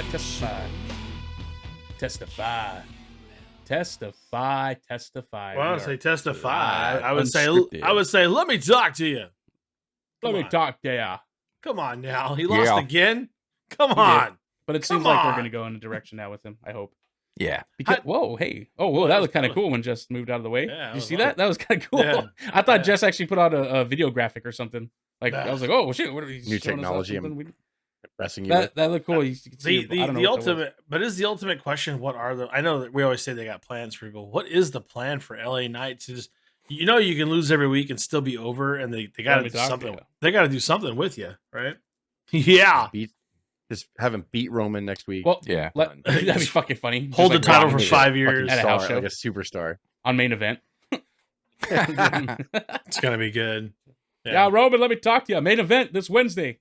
Yeah, testify. Well, I would say testify. I would Unscripted. say, let me talk to you. Let me talk to ya. Come on now. He lost again? Come He on. did. But it seems like they're going to go in a direction now with him, I hope. Yeah. Because, whoa, that looked kind of cool when Jess moved out of the way. Yeah, Did you see that? That was kind of cool. Yeah. I thought Jess actually put out a video graphic or something. Like, I was like, oh, shit. What are these new technology? I'm impressing you. That looked cool. The ultimate, but is the ultimate question, what are the, I know that we always say they got plans for people. What is the plan for LA Knight to just, you can lose every week and still be over, and they got to do something. They got to do something with you, right? Yeah. Just have him beat Roman next week. Well, yeah. That'd be fucking funny. Hold the title for 5 years. At a house show. Like a superstar. On main event. It's going to be good. Yeah, Roman, let me talk to you. Main event this Wednesday.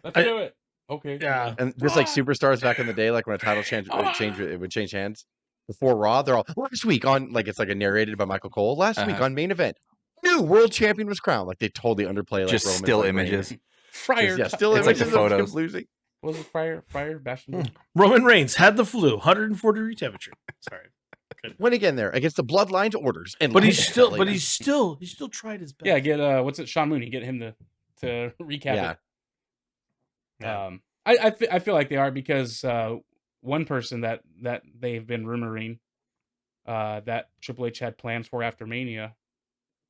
Let's do it. Okay. Yeah. And just like superstars back in the day, like when a title it would change hands. Before Raw, they're all last week on, like, it's like a narrated by Michael Cole. Last week on main event, new world champion was crowned. Like, they totally underplay, like, just Roman, still like, images. Still it's images like the of photos. him losing. What was it? Fire Bastion. Roman Reigns had the flu, 140 degree temperature. Sorry. Went again there against the Bloodline's orders, and but he still tried his best. Yeah, get what's it? Sean Mooney, get him to recap it. I feel like they are, because one person that they've been rumoring that Triple H had plans for after Mania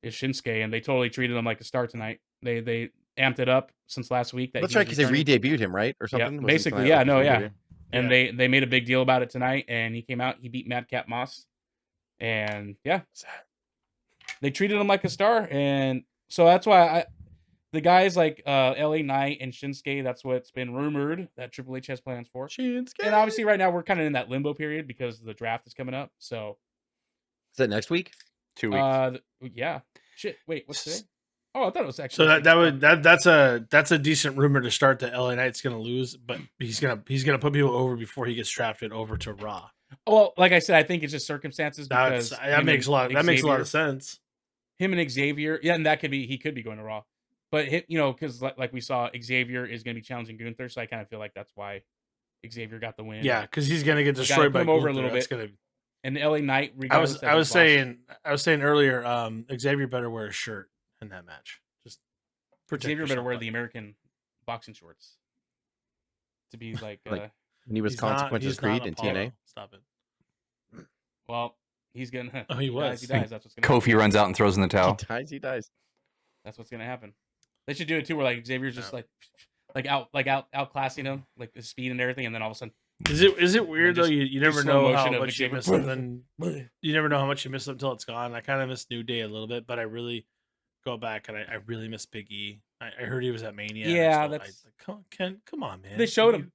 is Shinsuke, and they totally treated him like a star tonight. They amped it up since last week. That's right, because they re-debuted him, right, or something. Yeah, basically, yeah. And they made a big deal about it tonight, and he came out. He beat Madcap Moss, and they treated him like a star, and so that's why the guys like LA Knight and Shinsuke, that's what's been rumored that Triple H has plans for. Shinsuke. And obviously, right now we're kind of in that limbo period because the draft is coming up. So is that next week? 2 weeks. Yeah. Shit. Wait. What's today? Oh, I thought it was actually. So that's a decent rumor to start that LA Knight's going to lose, but he's gonna put people over before he gets drafted over to Raw. Well, like I said, I think it's just circumstances. Because that makes a lot of sense. Him and Xavier, and he could be going to Raw, but because like we saw, Xavier is going to be challenging Gunther, so I kind of feel like that's why Xavier got the win. Yeah, because he's going to get destroyed by him Gunther. Over a little bit. And the LA Knight, I was saying earlier, Xavier better wear a shirt in that match. Just Xavier better wear the American boxing shorts to be like when he was Consequences Creed in TNA. Stop it. Well, he's gonna. Oh, he was. He dies. That's what's gonna. Kofi runs out and throws in the towel. He dies. That's what's gonna happen. They should do it too, where like Xavier's just outclassing him, like the speed and everything, and then all of a sudden. Is it weird though? You never know how much you miss something. You never know how much you miss until it's gone. I kind of miss New Day a little bit, but I really go back and I really miss Big E. I heard he was at Mania. Yeah, come on, man. They showed him.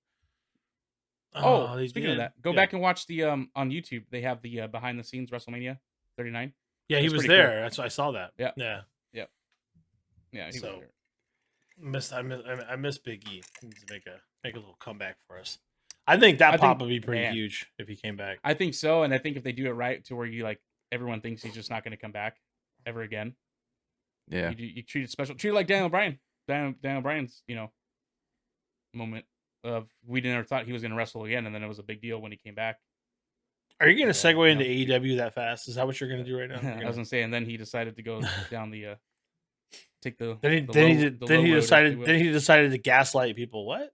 They speaking of that, go back and watch the on YouTube. They have the behind the scenes WrestleMania 39. Yeah, he was there. Cool. That's why I saw that. Yeah. He was there. I miss Big E. He needs to make a little comeback for us. I think pop would be pretty huge if he came back. I think so, and I think if they do it right, to where you everyone thinks he's just not going to come back ever again. Yeah, you treat it special. Treat it like Daniel Bryan. Daniel Bryan's moment of we never thought he was going to wrestle again, and then it was a big deal when he came back. Are you going to segue into AEW that fast? Is that what you're going to do right now? I was going to say, and then he decided to go down the take the. Then he decided to gaslight people. What?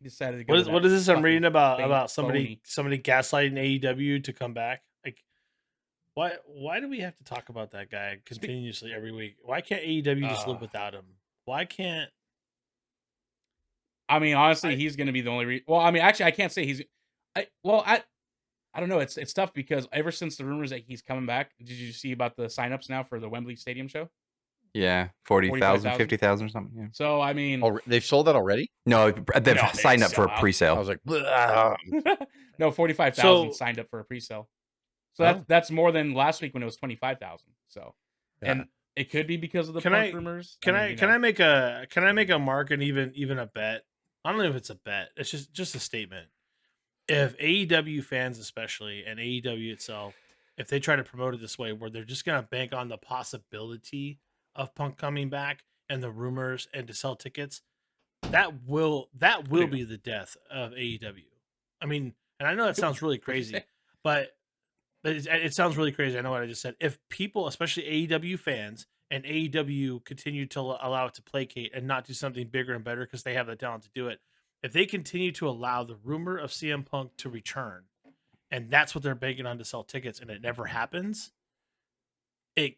He decided to go. What is this I'm reading about somebody gaslighting AEW to come back? Like, why do we have to talk about that guy continuously every week? Why can't AEW just live without him? Why can't? I mean, honestly, he's going to be the only reason. Well, I mean, actually, I can't say he's. I don't know. It's tough because ever since the rumors that he's coming back, did you see about the signups now for the Wembley Stadium show? Yeah, 40,000, 50,000 or something. Yeah. So I mean, they've sold that already? No, they've signed up for a pre-sale. I was like, no, 45,000 signed up for a pre-sale. So that's more than last week when it was 25,000. So, and it could be because of the rumors. Can I make a mark and even a bet? I don't know if it's a bet. It's just a statement. If AEW fans, especially, and AEW itself, if they try to promote it this way, where they're just gonna bank on the possibility of Punk coming back and the rumors and to sell tickets, that will be the death of AEW. I mean, and I know that sounds really crazy, but it sounds really crazy. I know what I just said. If people, especially AEW fans, and AEW continue to allow it to placate and not do something bigger and better because they have the talent to do it, if they continue to allow the rumor of CM Punk to return, and that's what they're banking on to sell tickets, and it never happens, it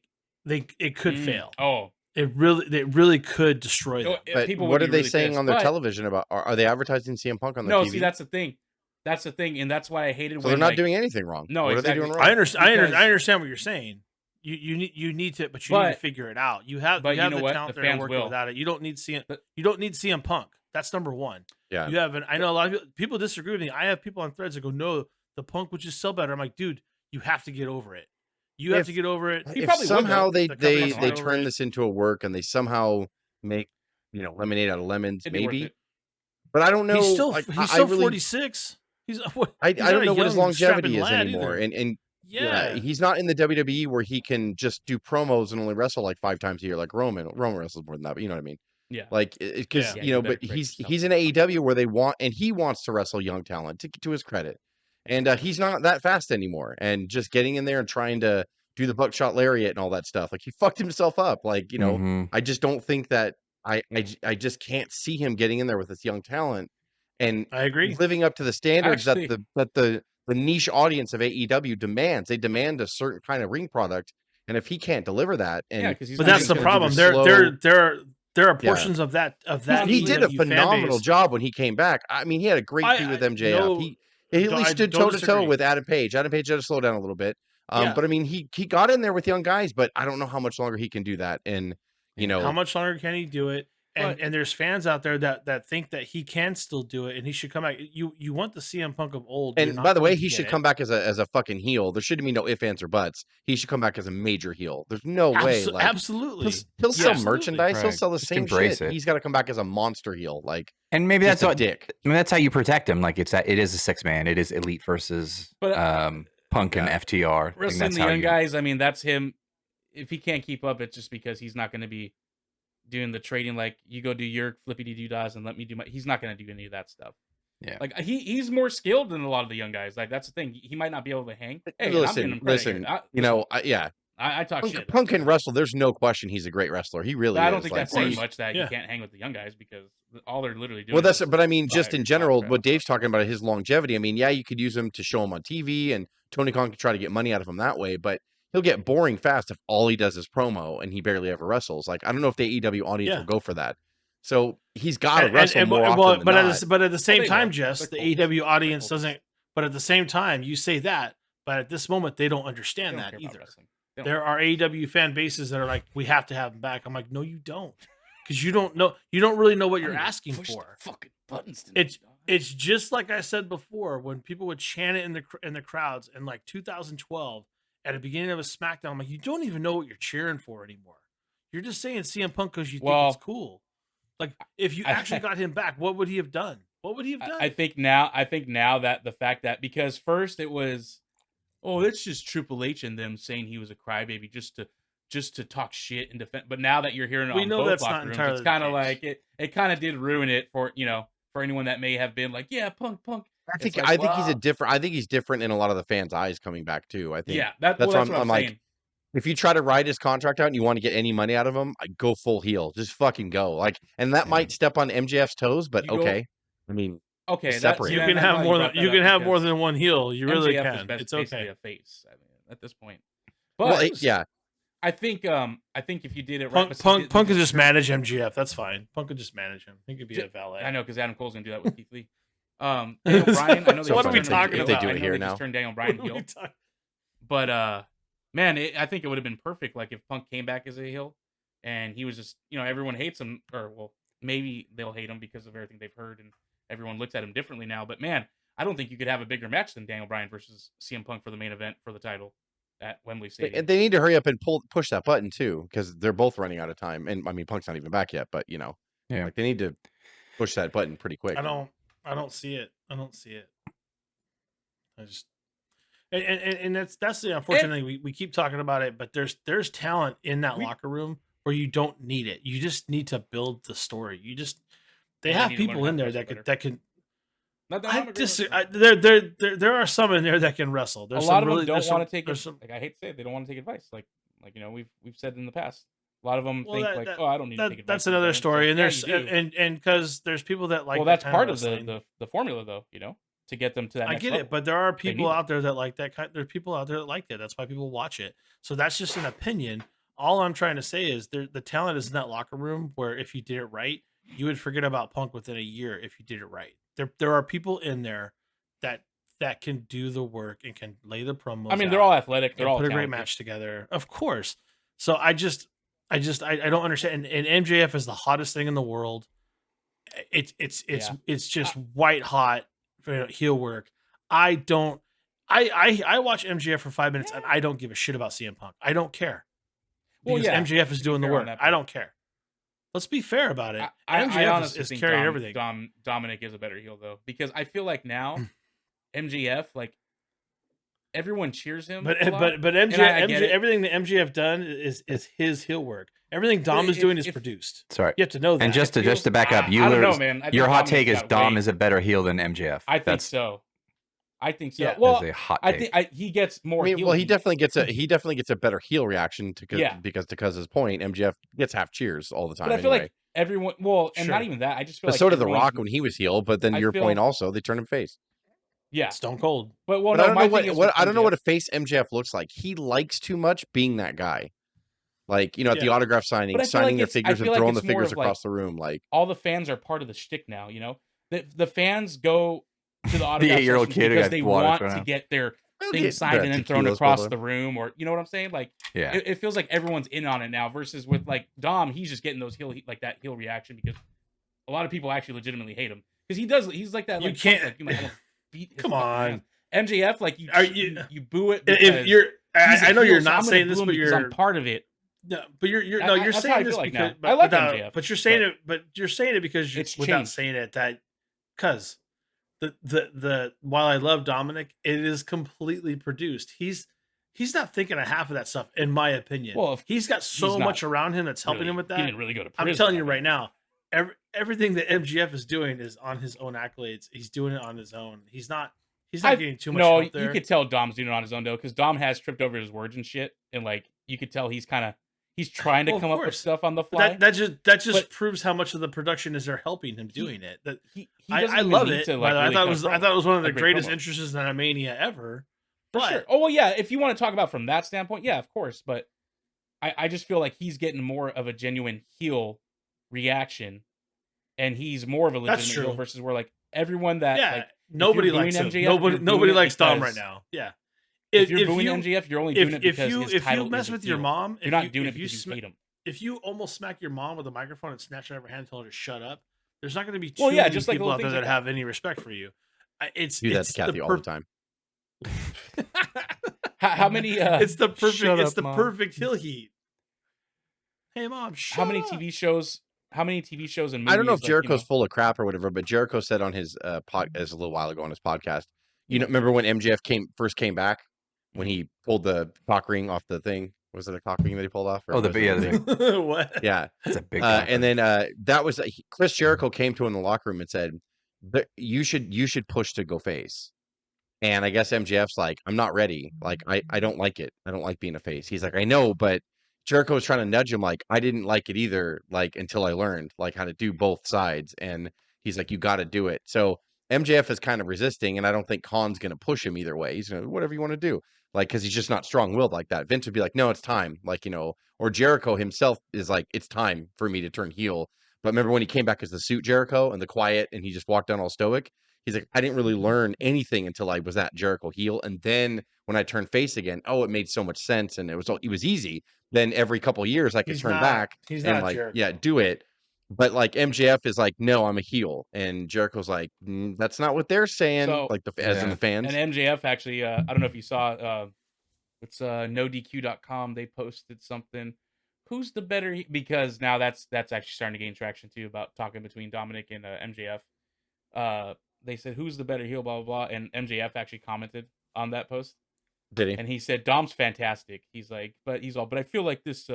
could fail. Oh, it really could destroy them. But what are they saying on their television about? Are they advertising CM Punk on their TV? No, see, that's the thing. That's the thing, and that's why I hated. So they're not doing anything wrong. No, what exactly. are they doing wrong? I understand what you're saying. You need to, but you need to figure it out. You have the talent there to work without it. You don't need CM Punk. That's number one. Yeah. You have I know a lot of people disagree with me. I have people on threads that go, no, the Punk would just sell better. I'm like, dude, you have to get over it. You have to get over it. If somehow they turn this into a work and they somehow make lemonade out of lemons, maybe. But I don't know. He's still 46. I don't know what his longevity is anymore. And yeah, he's not in the WWE where he can just do promos and only wrestle like 5 times a year, like Roman. Roman wrestles more than that, but you know what I mean? Yeah. Like, because but he's in AEW where he wants to wrestle young talent to his credit, and he's not that fast anymore. And just getting in there and trying to do the buckshot lariat and all that stuff, like he fucked himself up. Like I just don't think that I just can't see him getting in there with this young talent. And I agree, living up to the standards that the niche audience of AEW demands. They demand a certain kind of ring product, and if he can't deliver that, but that's the problem. There are portions of that. He did a phenomenal job when he came back. I mean, he had a great feud with MJF. He at least stood toe to toe with Adam Page. Adam Page had to slow down a little bit, but I mean, he got in there with young guys. But I don't know how much longer he can do that. And how much longer can he do it? And there's fans out there that think that he can still do it and he should come back. You want the CM Punk of old. And by the way, he should come back as a fucking heel. There shouldn't be no ifs, ands, or buts. He should come back as a major heel. There's no way. Like, absolutely. He'll sell merchandise. Right. He'll sell the same shit. He's got to come back as a monster heel. Like, and maybe that's what dick. I mean, that's how you protect him. Like it is a 6-man. It is Elite versus Punk and FTR. Wrestling the young guys. I mean, that's him. If he can't keep up, it's just because he's not going to be doing the trading, like you go do your flippity doo-dahs and let me do my. He's not going to do any of that stuff. Yeah, like he's more skilled than a lot of the young guys. Like that's the thing. He might not be able to hang. Hey, listen. I talk shit. Punk can wrestle. There's no question he's a great wrestler. He really. I don't think that's saying much that he can't hang with the young guys because all they're literally doing. Well, that's. But I mean, just in general, what Dave's talking about his longevity. I mean, yeah, you could use him to show him on TV, and Tony Khan could try to get money out of him that way, but he'll get boring fast if all he does is promo and he barely ever wrestles. Like, I don't know if the AEW audience will go for that. So he's got to wrestle more often than not. But at the same time, Jess, the AEW audience doesn't. But at the same time, you say that, but at this moment, they don't understand that either. There are AEW fan bases that are like, we have to have him back. I'm like, no, you don't, because you don't know. You don't really know what you're asking for. Fucking buttons. It's just like I said before, when people would chant it in the crowds in like 2012. At the beginning of a Smackdown, I'm like, you don't even know what you're cheering for anymore. You're just saying CM Punk because you think it's cool. Like, if you actually got him back, what would he have done? What would he have done? I think now that the fact that, because first it was, it's just Triple H and them saying he was a crybaby just to talk shit and defend. But now that you're hearing it on both locker rooms, it's kind of like it kind of did ruin it for anyone that may have been like, yeah, Punk. I think he's different in a lot of the fans' eyes coming back too. I think that's what I'm like saying. If you try to ride his contract out and you want to get any money out of him, go full heel. Just fucking go. Like, and that might step on MJF's toes, but okay. I mean, separate. You can have more than one heel. You really can. It's okay. A face, I mean, at this point. But I think if you did it right, Punk could just manage MJF. That's fine. Punk could just manage him. He could be a valet. I know, because Adam Cole's gonna do that with Keith Lee. Daniel Bryan. I know. So what are we talking about? If they do it here now, turn Daniel Bryan heel. But man, I think it would have been perfect. Like if Punk came back as a heel, and he was just, everyone hates him, or maybe they'll hate him because of everything they've heard, and everyone looks at him differently now. But man, I don't think you could have a bigger match than Daniel Bryan versus CM Punk for the main event for the title at Wembley Stadium. And they need to hurry up and push that button too, because they're both running out of time. And I mean, Punk's not even back yet, but like they need to push that button pretty quick. I don't see it. I just and that's the unfortunate thing. We keep talking about it, but there's talent in that locker room where you don't need it. You just need to build the story. They have people in there that can. There are some in there that can wrestle. There's a lot of really, them don't want to take it. Like, I hate to say it, they don't want to take advice. Like we've said in the past. A lot of them think I don't need to take advice. That's another story. And there's and because there's people that like. Well, that's part of the formula, though. To get them to that. I get it, but there are people out there that like that. There's people out there that like that. That's why people watch it. So that's just an opinion. All I'm trying to say is the talent is in that locker room where if you did it right, you would forget about Punk within a year if you did it right. There are people in there that can do the work and can lay the promos. I mean, they're all athletic. They're all put a great match together, of course. So I don't understand. And MJF is the hottest thing in the world. It's just white hot heel work. I watch MJF for 5 minutes and I don't give a shit about CM Punk. I don't care. Because MJF is doing the work. I don't care. Let's be fair about it. MJF is carrying everything. Dominic is a better heel though, because I feel like now MJF, like, everyone cheers him. But MJF, everything that MJF done is his heel work. Everything Dom is doing is produced. Sorry, you have to know that. And just to back up, I don't know, man. Your hot take is Dom is a better heel than MJF. I think so. Yeah. Well, a hot take. I think he gets more. He definitely gets a better heel reaction because to Cuz's point, MJF gets half cheers all the time. But I feel like everyone. Well, and not even that. I just feel but like so did The Rock when he was heel. But then your point also, they turned him face. Yeah, Stone Cold. But I don't know what a face MJF looks like. He likes too much being that guy. Like, at the autograph signing, signing their figures and throwing the figures across the room. Like, all the fans are part of the shtick now. The fans go to the autograph the 8-year-old kid because they want to get their thing signed and then thrown across the room, or you know what I'm saying? Like, it feels like everyone's in on it now. Versus with like Dom, he's just getting those heel reaction because a lot of people actually legitimately hate him because he's like that. Like, you can't. Come on, MJF. Like you boo it. If you're, I know you're not saying this, but I'm part of it. No, but you're saying this because I like MJF, but you're saying it because you're without saying it because the while I love Dominic, it is completely produced. He's not thinking of half of that stuff, in my opinion. Well, he's got so much around him that's helping him with that. He didn't really go to prison. I'm telling you right now, everything that MJF is doing is on his own accolades. He's doing it on his own. He's not getting too much help there. You could tell Dom's doing it on his own though, because Dom has tripped over his words and shit, and like you could tell he's trying to come up with stuff on the fly. That just proves how much of the production is there helping him doing it. That I love it. I thought it was one of the greatest entrances in a Mania ever. For sure. Oh well, yeah. If you want to talk about from that standpoint, yeah, of course. But I just feel like he's getting more of a genuine heel reaction, and he's more of a legitimate heel versus where like everyone that nobody likes him. Nobody likes Dom right now. Yeah. If you're booing MJF, you're only doing it because his title you mess with your mom, you're not doing it because you hate him. If you almost smack your mom with a microphone and snatch it out of her hand and tell her to shut up, there's not going to be too many people out there that have any respect for you. It's to Kathy all the time. How many? It's the perfect. It's the perfect heel heat. Hey mom, how many TV shows? How many TV shows and movies? I don't know if Jericho's full of crap or whatever, but Jericho said on his podcast a little while ago on his podcast. Remember when MJF first came back? When he pulled the cock ring off the thing, was it a cock ring that he pulled off? What? Yeah, that's a big. And then that was Chris Jericho came to him in the locker room and said, "You should push to go face." And I guess MJF's like, "I'm not ready. Like I don't like it. I don't like being a face." He's like, "I know," but Jericho was trying to nudge him like, "I didn't like it either. Like until I learned like how to do both sides." And he's like, "You got to do it." So MJF is kind of resisting, and I don't think Khan's going to push him either way. He's going to whatever you want to do. Like, because he's just not strong-willed like that. Vince would be like, no, it's time. Like, or Jericho himself is like, it's time for me to turn heel. But remember when he came back as the suit Jericho and the quiet, and he just walked down all stoic? He's like, I didn't really learn anything until I was that Jericho heel. And then when I turned face again, it made so much sense. And it was easy. Then every couple of years I could turn back and like, Jericho. Do it. But like MJF is like, no, I'm a heel, and Jericho's like, that's not what they're saying. So, like as in the fans. And MJF actually, I don't know if you saw, it's NoDQ.com. They posted something. Who's the better? Because now that's actually starting to gain traction too about talking between Dominic and MJF. They said who's the better heel, blah blah blah, and MJF actually commented on that post. Did he? And he said Dom's fantastic. He's like, but I feel like this.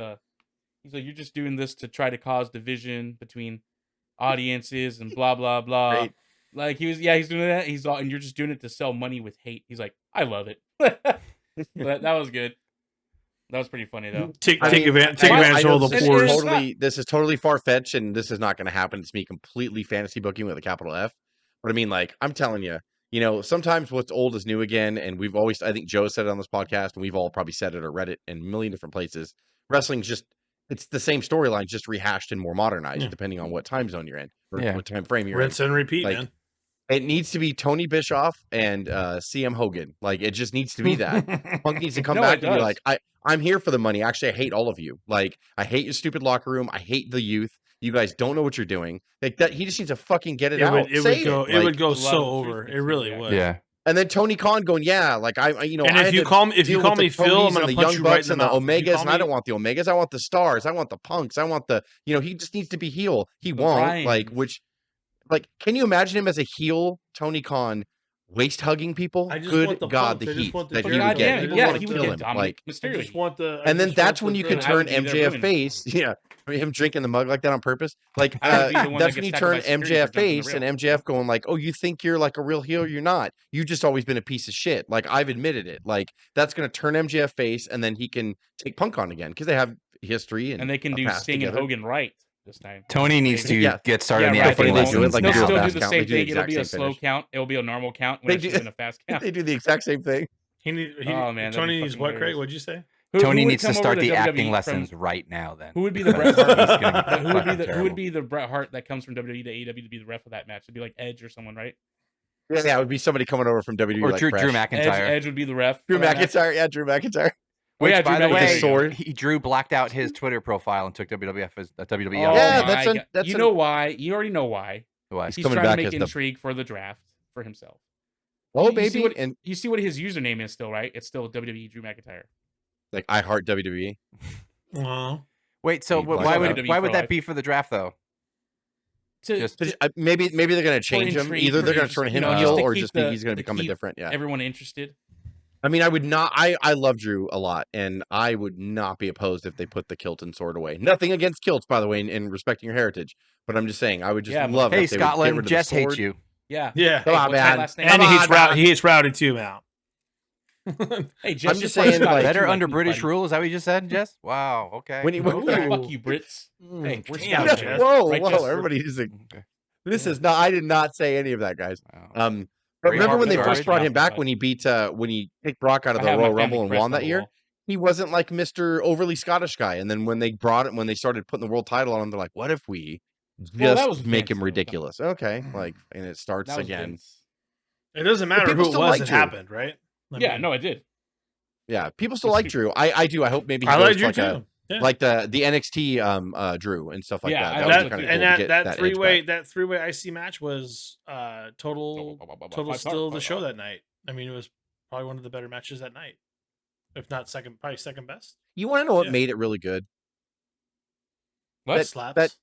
He's like, you're just doing this to try to cause division between audiences and blah blah blah. Right. Like he's doing that. He's all, and you're just doing it to sell money with hate. He's like, I love it. that was good. That was pretty funny though. Take advantage of all the poor. This is totally far fetched, and this is not going to happen. It's me completely fantasy booking with a capital F. But I mean, like, I'm telling you, sometimes what's old is new again. And we've always, I think Joe said it on this podcast, and we've all probably said it or read it in a million different places. Wrestling's just, it's the same storyline, just rehashed and more modernized, depending on what time zone you're in or what time frame you're in. Rinse and repeat, man. It needs to be Tony Bischoff and CM Hogan. Like, it just needs to be that. Punk needs to come back and be like, I'm here for the money. Actually, I hate all of you. Like, I hate your stupid locker room. I hate the youth. You guys don't know what you're doing. Like that, he just needs to fucking get it out. It would go so over. It really would. Yeah. And then Tony Khan going, yeah, like and if you call me Phil, I'm gonna punch you right in the Omegas, and I don't want the Omegas. I want the Stars. I want the Punks. I want the, he just needs to be heel. He won't, can you imagine him as a heel, Tony Khan, waist hugging people? Good God, the heat that he would get. People want to kill him. Like, and then that's when you can turn MJF face. Yeah, him drinking the mug like that on purpose. Like that's when you turn MJF face and MJF going like, "Oh, you think you're like a real heel? You're not. You've just always been a piece of shit. Like I've admitted it. Like that's going to turn MJF face, and then he can take Punk on again because they have history and they can do Sting and Hogan right. This time. Tony needs to get started in the acting lessons. They'll still do the same thing. It'll be a slow count. It'll be a normal count. When it's in a fast count. They do the exact same thing. Tony needs what, Craig? What'd you say? Tony needs to start the acting lessons right now. Then who would be the Bret Hart? Who would be the Bret Hart that comes from WWE to AEW to be the ref of that match? It'd be like Edge or someone, right? Yeah, it would be somebody coming over from WWE or like Drew McIntyre. Edge would be the ref. Drew McIntyre. Yeah, Drew McIntyre. Which, by the way, Drew blacked out his Twitter profile and took WWF as WWE. Yeah, you know why? You already know why. Why? He's trying to make intrigue for the draft for himself. Oh, baby! You see what his username is still, right? It's still WWE Drew McIntyre. Like I heart WWE. Wait, so why would that be for the draft though? Maybe they're going to change him. Either they're going to turn him heel, or just he's going to become a different. Yeah, everyone interested. I mean, I would not. I love Drew a lot, and I would not be opposed if they put the kilt and sword away. Nothing against kilts, by the way, in respecting your heritage. But I'm just saying, I would just love. Hey, Scotland, Jess hates you. Yeah. Come on, man. And he hates Rowdy too, man. Hey, Jess, I'm just saying, better under British rule. Is that what you just said, Jess? Wow. Okay. Fuck you, Brits. Hey, we're Jess. Whoa, everybody is like, this is not. I did not say any of that, guys. But remember when they first brought him back when he kicked Brock out of the Royal Rumble and won that year? He wasn't like Mr. overly Scottish guy. And then when they started putting the world title on him, they're like, what if we just make him ridiculous? Okay. And it starts again. It doesn't matter who it was that happened, right? No, it did. Yeah. People still like Drew. I do. I hope maybe I like Drew too. Like the NXT Drew and stuff like that. That three-way IC match was total still the show that night. I mean, it was probably one of the better matches that night, if not second best. You want to know what made it really good? What slaps?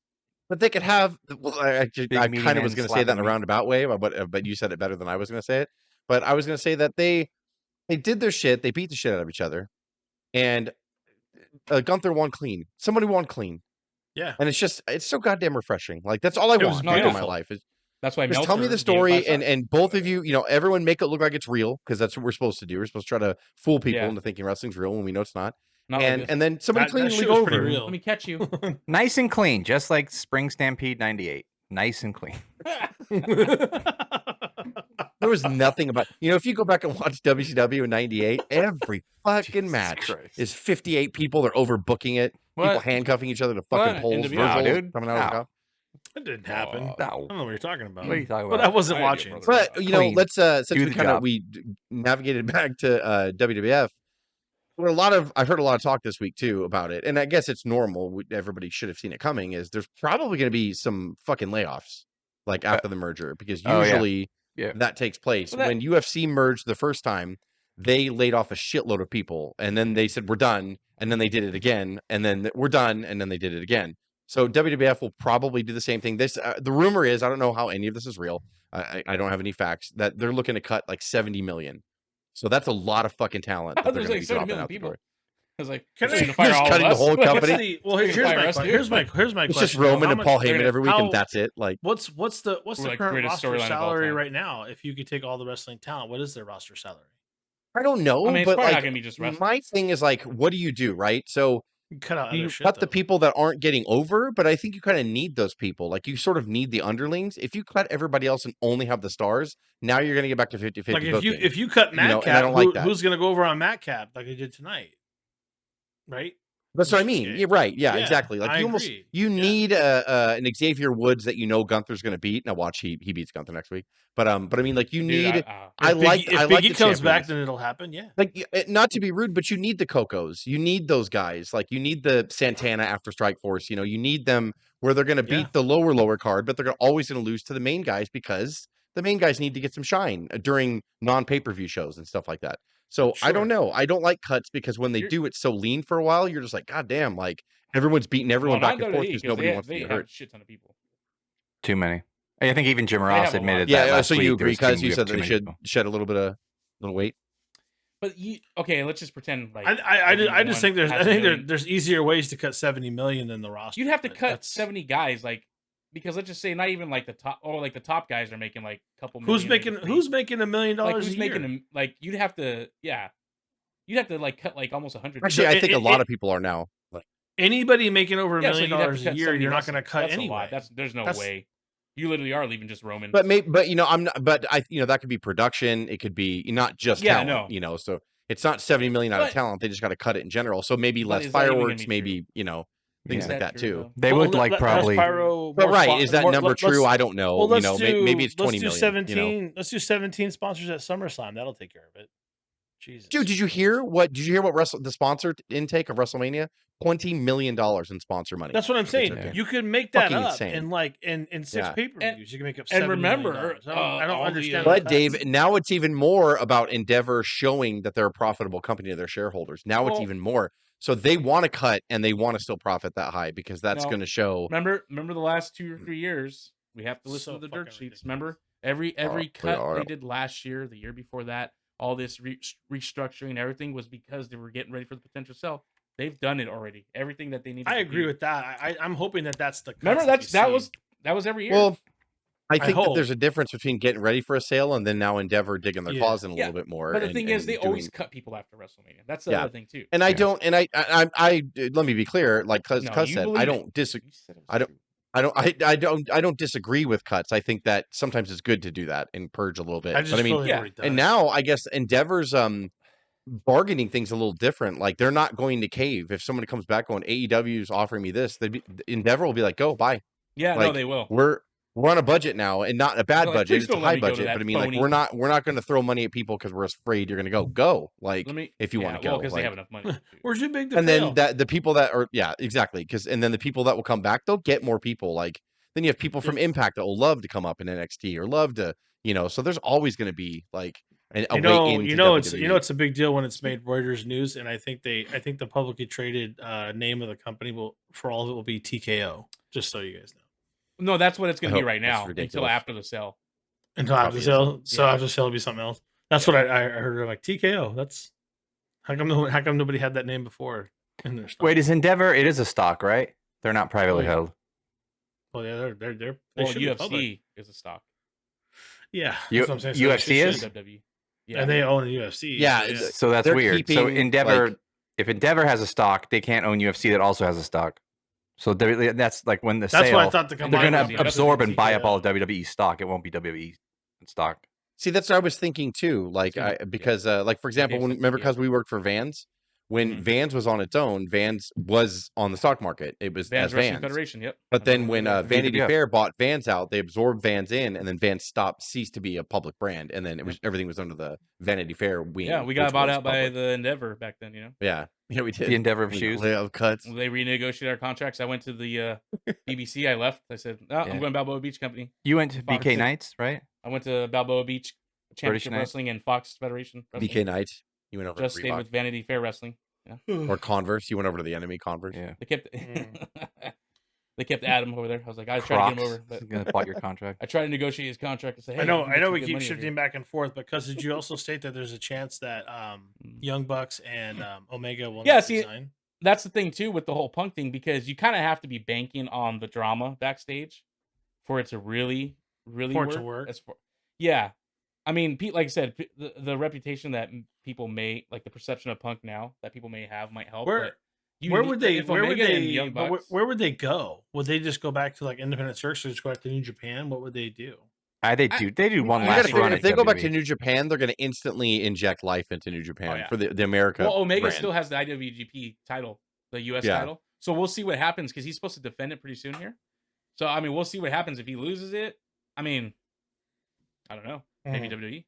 But they could have. Well, I kind of was going to say that in a roundabout way, but you said it better than I was going to say it. But I was going to say that they did their shit. They beat the shit out of each other, and Gunther won clean. Somebody won clean. Yeah. And it's so goddamn refreshing. Like that's all I want in my life. That's why just tell me the story and both of you, everyone make it look like it's real because that's what we're supposed to do. We're supposed to try to fool people into thinking wrestling's real when we know it's not. And then somebody cleanly go over. Let me catch you. Nice and clean, just like Spring Stampede 98. Nice and clean. There was nothing about, if you go back and watch WCW in 98, every fucking match is 58 people. They're overbooking it. What? People handcuffing each other to fucking poles. Dude. Coming out of the cup. It didn't happen. No. I don't know what you're talking about. What are you talking about? But I wasn't watching. But, let's, since we navigated back to WWF, I've heard a lot of talk this week too about it. And I guess it's normal. Everybody should have seen it coming is there's probably going to be some fucking layoffs like after the merger because usually that takes place. When UFC merged the first time, they laid off a shitload of people and then they said, we're done. And then they did it again. And then we're done. And then they did it again. So WWF will probably do the same thing. The rumor is, I don't know how any of this is real. I don't have any facts that they're looking to cut like 70 million. So that's a lot of fucking talent. That There's like 70 million people. I was like, cutting the whole company. Here's my question. It's just Roman and Paul Heyman every week, and that's it. Like, what's the current roster salary right now? If you could take all the wrestling talent, what is their roster salary? I don't know. I mean, it's but probably like, not gonna be just wrestling. My thing is like, what do you do, right? So you cut out you cut the people that aren't getting over, but I think you kind of need those people. Like, you sort of need the underlings. If you cut everybody else and only have the stars, now you're going to get back to 50-50. Like if you cut Madcap, who's going to go over on Madcap like they did tonight? Right? That's what I mean. You're right. Yeah, exactly. Like you need an Xavier Woods that Gunther's going to beat. Now watch, he beats Gunther next week. But I mean, like, you need. If Biggie comes back, then it'll happen. Yeah. Like, not to be rude, but you need the Cocos. You need those guys. Like, you need the Santana after Strike Force. You need them where they're going to beat the lower card, but they're always going to lose to the main guys because the main guys need to get some shine during non-pay-per-view shows and stuff like that. So I don't know. I don't like cuts because when they do, it's so lean for a while. You're just like, God damn, like, everyone's beating everyone back and forth because nobody wants to get hurt. A shit ton of people. Too many. I think even Jim Ross admitted that. Yeah, so you agree because you said that they should shed a little weight. But let's just pretend like I just think there's easier ways to cut 70 million than the roster. You'd have to cut 70 guys, like, because let's just say not even like the top guys are making like a couple million. Who's making $1 million a year? Making like you'd have to like cut like almost 100. Actually, I think a lot of people are now. Like, anybody making over $1 million a year, you're not going to cut anyway. There's no way. You literally are leaving just Roman. But I'm not. But that could be production. It could be not just talent. No. So it's not 70 million out of talent. They just got to cut it in general. So maybe less fireworks. Maybe things like that too. They would like probably. But right, is that number true? I don't know. Well, maybe it's 20 million. 17. Let's do 17 sponsors at SummerSlam. That'll take care of it. Jesus. Dude, did you hear what the sponsor intake of WrestleMania? $20 million in sponsor money. That's what I'm saying. You could make that up in 6 pay-per-views. You can make up $70 million. Remember, I don't understand. But Dave, now it's even more about Endeavor showing that they're a profitable company to their shareholders. Now it's even more. So they want to cut and they want to still profit that high because that's going to show. Remember the last 2 or 3 years, we have to listen to the dirt sheets. Remember every cut they did last year, the year before that, all this restructuring, everything was because they were getting ready for the potential sell. They've done it already. Everything that they need. I agree with that. I'm hoping that's the. Remember that was every year. Well, I think that there's a difference between getting ready for a sale and then now Endeavor digging their claws in a little bit more. But the thing is, they always cut people after WrestleMania. That's the other thing too. And I don't. And I let me be clear. Like Cuz said, I don't disagree. I don't disagree with cuts. I think that sometimes it's good to do that and purge a little bit. But I mean, and now I guess Endeavor's bargaining things a little different. Like, they're not going to cave. If somebody comes back going, AEW's offering me this, Endeavor will be like, go buy. Yeah, like, no, they will. We're on a budget now, and not a bad budget. It's a high budget, but I mean, like, we're not going to throw money at people because we're afraid you're going to go. Like, if you want to go, because they have enough money. We're too big to and fail. Then the people that are exactly, and then the people that will come back, they'll get more people. Like, then you have people from Impact that will love to come up in NXT or love to, so there's always going to be like. It's a big deal when it's made Reuters news, and I think the publicly traded name of the company for all of it will be TKO. Just so you guys know. No, that's what it's going to be right now until after the sale. Until after the sale, so after the sale will be something else. That's what I heard. Like TKO. That's how come nobody had that name before in their stock? Wait, is Endeavor? It is a stock, right? They're not privately held. Well, yeah, they're UFC is a stock. Yeah, UFC is. Yeah, and they own the UFC. Yeah, so that's weird. So Endeavor, if Endeavor has a stock, they can't own UFC that also has a stock. So that's like when that's why I thought they're going to absorb and buy up all WWE stock. It won't be WWE stock. See, that's what I was thinking too. Like, because for example, remember because we worked for Vans. When Vans was on its own, Vans was on the stock market. It was Vans Vans. Federation, yep. But then when Vanity Fair bought Vans out, they absorbed Vans in, and then Vans ceased to be a public brand, and then everything was under the Vanity Fair wing. Yeah, we got bought out by the Endeavor back then, Yeah, we did. The Endeavor of shoes. Cuts. They renegotiated our contracts. I went to the BBC. I left. I said, I'm going to Balboa Beach Company. You went to BK Knights, right? I went to Balboa Beach Championship Wrestling and Fox Federation Wrestling. BK Knights. You went over just stayed with Vanity Fair Wrestling. Yeah. Or Converse. You went over to the enemy Converse. Yeah. They kept They kept Adam over there. I was like, I tried to get him over, but gonna bought your contract. I tried to negotiate his contract and say, hey, I know we keep shifting back and forth, because did you also state that there's a chance that Young Bucks and Omega will not resign? That's the thing too with the whole Punk thing, because you kind of have to be banking on the drama backstage for it to really work. Yeah, I mean, Pete, like I said, the reputation that people may like, the perception of Punk now that people may have might help. Where would they go? Would they just go back to like independent circuits, or just go back to New Japan? What would they do? They do one last run. If they go back to New Japan, they're going to instantly inject life into New Japan for the America. Well, Omega brand. still has the IWGP title, the US title. So we'll see what happens, because he's supposed to defend it pretty soon here. So I mean, we'll see what happens if he loses it. I mean, I don't know. Maybe WWE.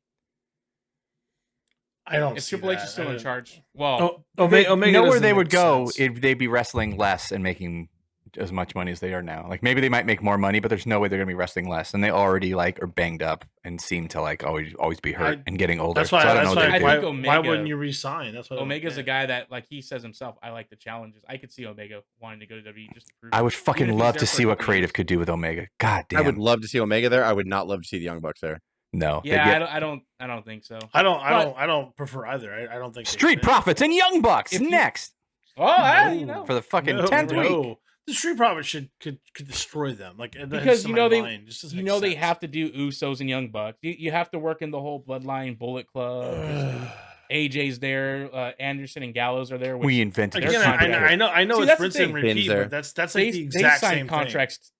I don't. If Triple H is still in charge, well, Omega know where they would go if they'd be wrestling less and making as much money as they are now. Like, maybe they might make more money, but there's no way they're gonna be wrestling less, and they already like are banged up and seem to like always be hurt and getting older. That's why. So I think Omega, why wouldn't you resign? That's what Omega's a guy that, like he says himself, I like the challenges. I could see Omega wanting to go to WWE just to prove. I would fucking love to see what creative could do with Omega. God damn. I would love to see Omega there. I would not love to see the Young Bucks there. No. Yeah, I don't think so. I don't prefer either. I don't think Street Profits and Young Bucks next. Oh, for the fucking 10th week. The Street Profits could destroy them. Like, because they have to do Usos and Young Bucks. You have to work in the whole Bloodline, Bullet Club. AJ's there. Anderson and Gallows are there. We invented. Again, I know it's rinse and repeat, but that's like the exact same contracts.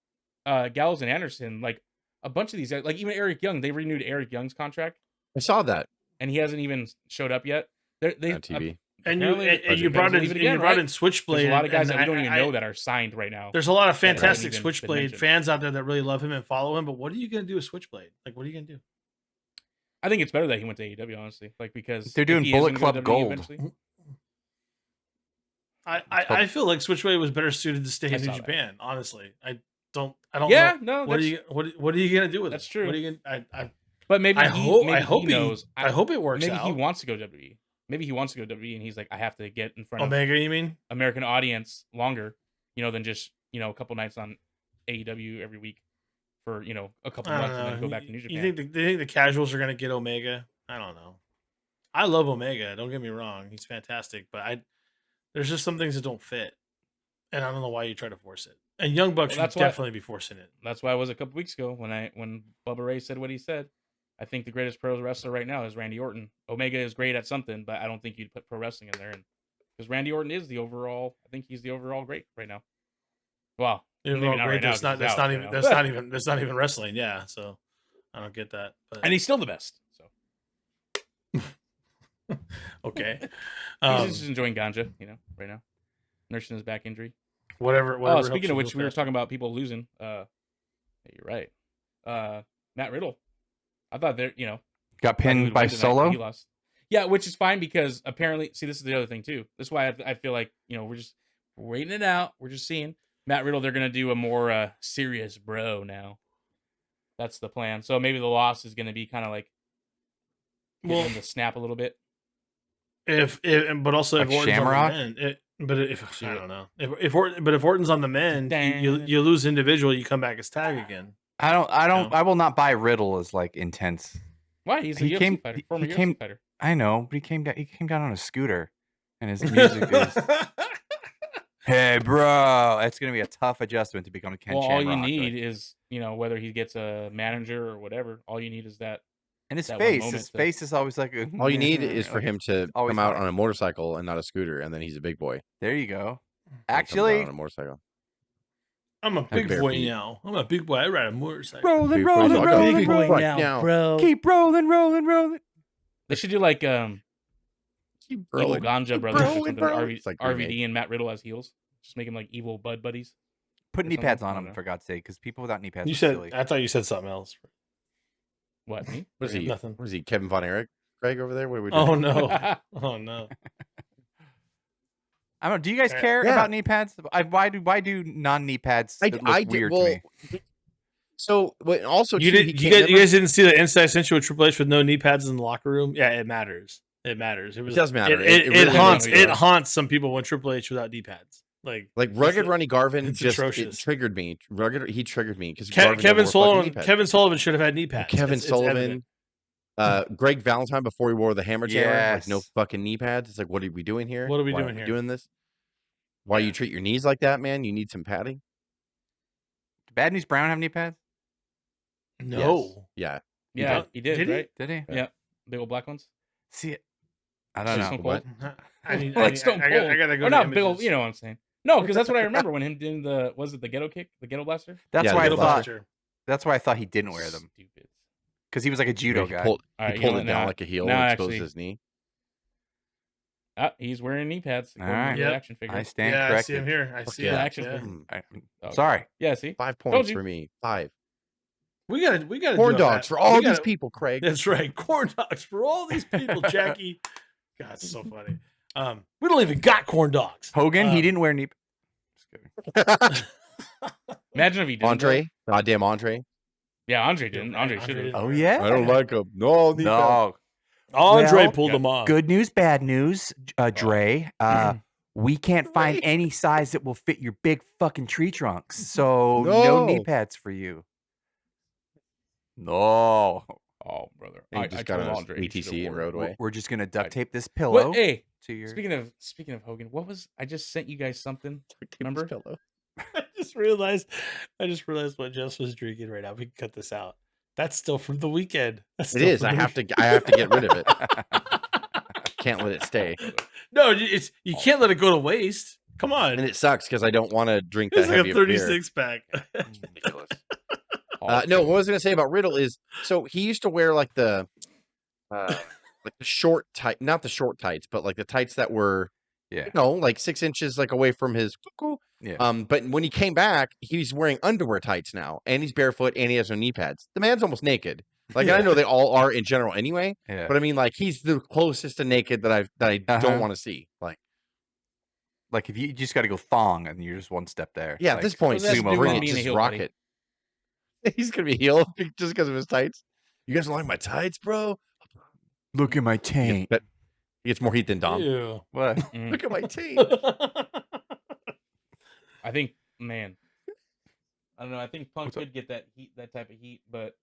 Gallows and Anderson, like a bunch of these guys, like even Eric Young, they renewed Eric Young's contract. I saw that, and he hasn't even showed up yet. They on TV. And you brought in Switchblade. There's a lot of guys that we don't even know that are signed right now. There's a lot of fantastic Switchblade fans out there that really love him and follow him. But what are you going to do with Switchblade? Like, what are you going to do? I think it's better that he went to AEW, honestly. Like, because they're doing Bullet Club Gold. I feel like Switchblade was better suited to stay in New Japan. Honestly, I don't. Yeah, know. What are you going to do with that's it? true. What are you going? But maybe I hope he knows. I hope it works. Maybe out. he wants to go WWE. Maybe he wants to go WWE, and he's like, I have to get in front of Omega. You mean American audience longer, than just a couple nights on AEW every week for a couple months and then go back to New Japan. You think the casuals are gonna get Omega? I don't know. I love Omega. Don't get me wrong; he's fantastic. But there's just some things that don't fit, and I don't know why you try to force it. And Young Bucks should definitely be forcing it. That's why I was a couple weeks ago when Bubba Ray said what he said. I think the greatest pro wrestler right now is Randy Orton. Omega is great at something, but I don't think you'd put pro wrestling in there. Because Randy Orton is the overall. I think he's the overall great right now. Well, maybe not right now. That's not even wrestling. Yeah, so I don't get that. But... And he's still the best. So okay, he's just enjoying ganja, right now, nursing his back injury. Whatever. Speaking of which, we were talking about people losing. You're right. Matt Riddle. I thought got pinned by Solo. He lost. Yeah, which is fine because apparently, see, this is the other thing too. This is why I feel like we're just waiting it out. We're just seeing Matt Riddle. They're gonna do a more serious bro now. That's the plan. So maybe the loss is gonna be kind of like getting him to snap a little bit. But also like if Orton's Shamrock. On the men, I don't know. If Orton's on the men, you lose individual. You come back as tag again. I will not buy Riddle as like intense. Why? He's a UFC fighter, former UFC fighter. I know, but he came down on a scooter, and his music is. Hey, bro, it's gonna be a tough adjustment to become a Ken Shamrock. All you need is whether he gets a manager or whatever. All you need is that. And his face is always like. All you need is for him to come out on a motorcycle and not a scooter, and then he's a big boy. There you go. Actually, on a motorcycle. I'm a big boy now. I'm a big boy. I ride a motorcycle. Rolling, big boy now, bro. Keep rolling. They should do like Keep Evil Ganja Brothers or something. Like RVD and Matt Riddle as heels. Just make them like evil bud buddies. Put knee pads on them for God's sake, because people without knee pads. You said. I thought you said something else. What? Me? What is he? Nothing. What is he? Kevin Von Erich? Greg over there? What are we doing? Oh no! Oh no! I don't know. Do you guys care about knee pads? Why do non-knee pads look weird to me? So, also, you guys didn't see the inside essential with Triple H with no knee pads in the locker room? Yeah, it matters. It matters. It does matter. It haunts some people when Triple H without knee pads. Like Rugged Ronnie Garvin it triggered me. He triggered me because Kevin Sullivan should have had knee pads. Kevin Sullivan, Greg Valentine before he wore the hammer jammer, like no fucking knee pads. It's like, what are we doing here? What are we Why doing here? Doing this? Why you treat your knees like that, man? You need some padding. Bad News Brown have knee pads? No. Yes. Yeah, he did, right? Did he? Yeah. Big old black ones. See, I don't know. Stone Cold. I Stone Cold. I gotta go. Or not big old, you know what I'm saying. No, because that's what I remember when him doing the ghetto kick, the ghetto blaster? That's why I thought. Blaster. That's why I thought he didn't wear them. Stupid. Because he was like a judo guy. He pulled it down like a heel and exposed his knee. He's wearing knee pads. All right. Action figure. I stand corrected. I see him here. I see action figure. Sorry. Yeah, see? 5 points for me. 5. We gotta corn dogs for all these people, Craig. That's right. Corn dogs for all these people, Jackie. God, it's so funny. We don't even got corn dogs. Hogan, he didn't wear knee. Just kidding. Imagine if he did. Andre, goddamn Andre. Yeah, Andre didn't. Andre should have. Oh yeah. I don't like him. No. Andre pulled them off. Good news, bad news, Dre. We can't find any size that will fit your big fucking tree trunks. So no knee pads for you. No. Oh, brother. I just got an ETC and roadway. We're just gonna duct tape this pillow. Hey, to your... speaking of Hogan, what was I just sent you guys something? Remember? I just realized what Jess was drinking right now. We can cut this out. That's still from the weekend. It is. I have to get rid of it. Can't let it stay. No, you can't let it go to waste. Come on. And it sucks because I don't want to drink that it's like heavy a 36 pack. Ridiculous. No, what I was going to say about Riddle is, so he used to wear like the short tight, not the short tights, but like the tights that were, like 6 inches like away from his cuckoo. Yeah. But when he came back, he's wearing underwear tights now, and he's barefoot, and he has no knee pads. The man's almost naked. Like I know they all are in general anyway, but I mean, like he's the closest to naked that I don't want to see. Like if you just got to go thong, and you're just one step there. Yeah, at this point, bring it, just rock it. He's gonna be healed just because of his tights. You guys don't like my tights, bro? Look at my taint. He gets more heat than Dom. Ew. What? Look at my taint. I think, man, I don't know. I think Punk could get that type of heat, but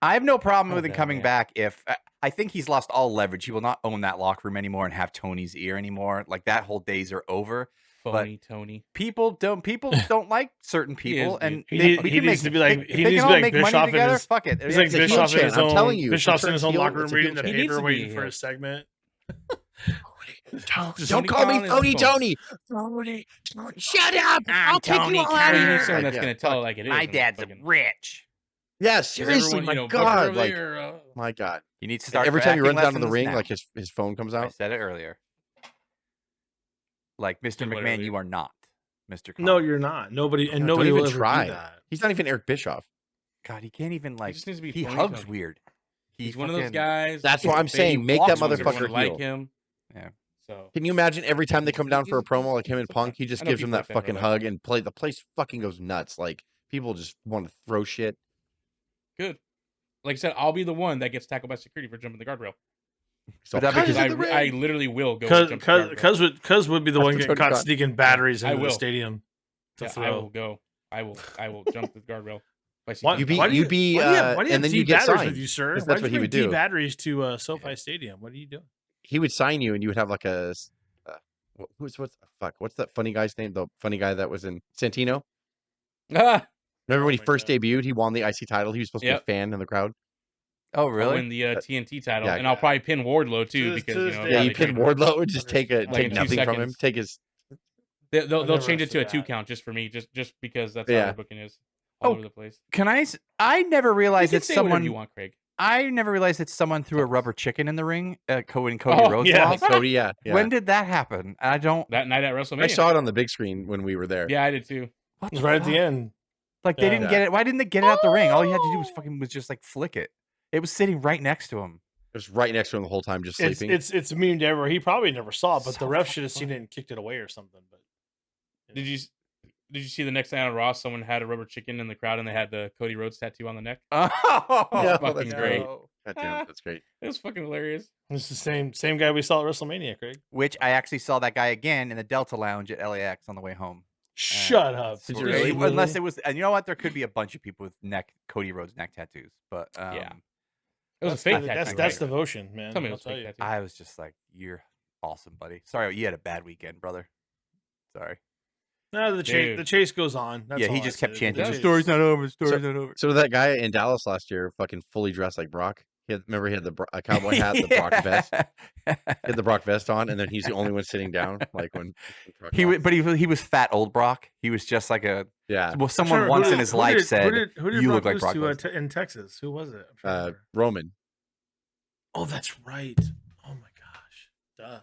I have no problem with him coming back. If I think he's lost all leverage, he will not own that locker room anymore and have Tony's ear anymore. Like that whole days are over. Phony Tony. People don't like certain people, and he needs to be like Bischoff together. Fuck it. He's like Bischoff in his own. I'm telling you, Bischoff's in his own locker room reading the paper, waiting for his segment. Don't call me Phony Tony. Tony, shut up! I'll take you all out of here. Someone that's gonna tell it like it is. My dad's rich. Yeah, seriously, my God, my God. You need to start every time he runs down to the ring, like his phone comes out. I said it earlier. Like Mr. McMahon, you are not Mr. Collins. No, you're not. Nobody will ever try that. He's not even Eric Bischoff. God, he can't even like. He just needs to be. He hugs weird. He's one of those guys. That's what I'm saying. Make that motherfucker like him. Yeah. So can you imagine every time they come down for a promo like him and Punk, he just gives him that fucking hug and the place fucking goes nuts. Like people just want to throw shit. Good. Like I said, I'll be the one that gets tackled by security for jumping the guardrail. So because I literally will go. Cuz would be the one getting caught sneaking batteries into the stadium. I will go. I will jump the guardrail. Why do you have D batteries with you, sir? That's what he would do. D batteries to SoFi Stadium. What are you doing? He would sign you, and you would have like a what's that funny guy's name? The funny guy that was in Santino. Remember when he first debuted? He won the IC title. He was supposed to be a fan in the crowd. Oh, really? I'll win the TNT title, and I'll probably pin Wardlow too because you pin Wardlow and just take nothing from him. Take his. They'll change it to a 2 count just for me, just because that's how the booking is all over the place. Can I never realized that someone you want, Craig. I never realized that someone threw a rubber chicken in the ring. Cody Rhodes lost. Cody, yeah. When did that happen? I don't. That night at WrestleMania. I saw it on the big screen when we were there. Yeah, I did too. It was right at the end. Like they didn't get it. Why didn't they get it out the ring? All you had to do was just like flick it. It was sitting right next to him. It was right next to him the whole time, just sleeping. It's memed everywhere. He probably never saw it, but the ref should have seen it and kicked it away or something. But did Did you see the next night on Raw? Someone had a rubber chicken in the crowd, and they had the Cody Rhodes tattoo on the neck. Oh, Yeah, fucking great. God damn, that's great. It was fucking hilarious. It's the same guy we saw at WrestleMania, Craig. Which I actually saw that guy again in the Delta Lounge at LAX on the way home. Shut up. Did you really? Unless it was, and you know what? There could be a bunch of people with Cody Rhodes neck tattoos, but yeah, it was a fake tattoo. That's devotion, man. Tell me it was fake tattoo. I was just like, you're awesome, buddy. Sorry, you had a bad weekend, brother. Sorry. No, the chase goes on. That's he just kept chanting, the story's not over, story's not over. So that guy in Dallas last year, fucking fully dressed like Brock. Remember he had the cowboy hat, the Brock vest. He had the Brock vest on, and then he's the only one sitting down, like when he was fat old Brock. He was just like a Well, someone once in his life said, who did "You Brock look like Brock." in Texas, who was it? Roman. Oh, that's right. Oh my gosh, duh.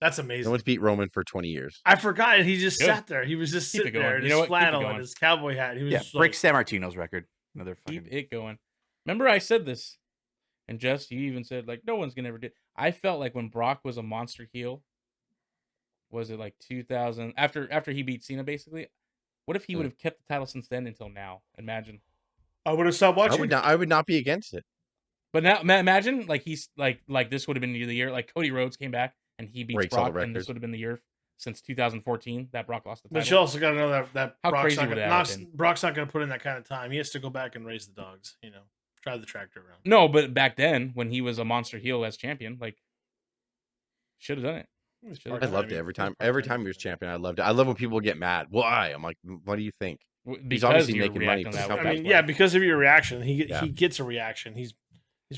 That's amazing. No one's beat Roman for 20 years. I forgot. He just sat there. He was just sitting there in his flannel and his cowboy hat. He was break Sammartino's record. Another fucking... Keep it going. Remember I said this, and Jess, you even said like no one's gonna ever do. I felt like when Brock was a monster heel, was it like 2000 after he beat Cena basically? What if he would have kept the title since then until now? Imagine. I would have stopped watching. I would not be against it. But now imagine like he's like this would have been the year like Cody Rhodes came back and he beats Brock, and this would have been the year since 2014 that Brock lost the title. But you also got to know that how Brock's crazy Brock's not going to put in that kind of time. He has to go back and raise the dogs. Drive the tractor around. No, but back then when he was a monster heel as champion, like should have done it. I loved it every time. Every time he was champion, I loved it. I love when people get mad. Why? I'm like, what do you think? He's obviously making money. Because of your reaction, he gets a reaction. He's